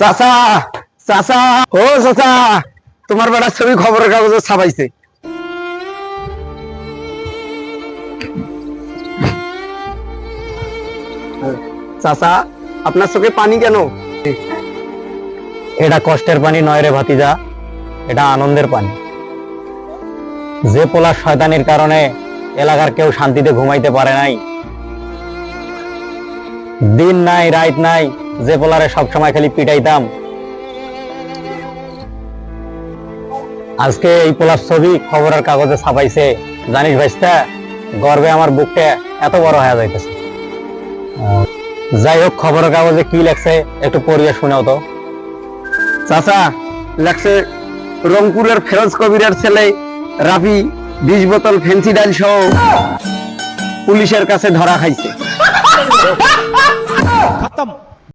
চাচা চাচা ও চাচা, তোমার বেটার ছবি খবরের কাগজে ছাপাইছে। চাচা, আপনার চোখে পানি কেন? এটা কষ্টের পানি নয় রে ভাতিজা, এটা আনন্দের পানি। যে পোলার শয়তানির কারণে এলাকার কেউ শান্তিতে ঘুমাইতে পারে নাই, দিন নাই রাত নাই, যে পোলারে সবসময় খালি পিটাইতাম, আজকে এই পোলার ছবি খবরের কাগজে ছাপাইছে। জানিস ভাইস্তা, গর্বে আমার বুকটা এত বড় হয়ে যাইতেছে। যাই হোক, খবরের কাগজে কি লেখছে একটু পড়িয়ে শোনাও তো। চাচা, লেখছে রংপুরের ফেরোজ কবিরের ছেলে রাফি 20 বোতল ফেন্সি ডাইল সহ পুলিশের কাছে ধরা খাইছে। खत्म।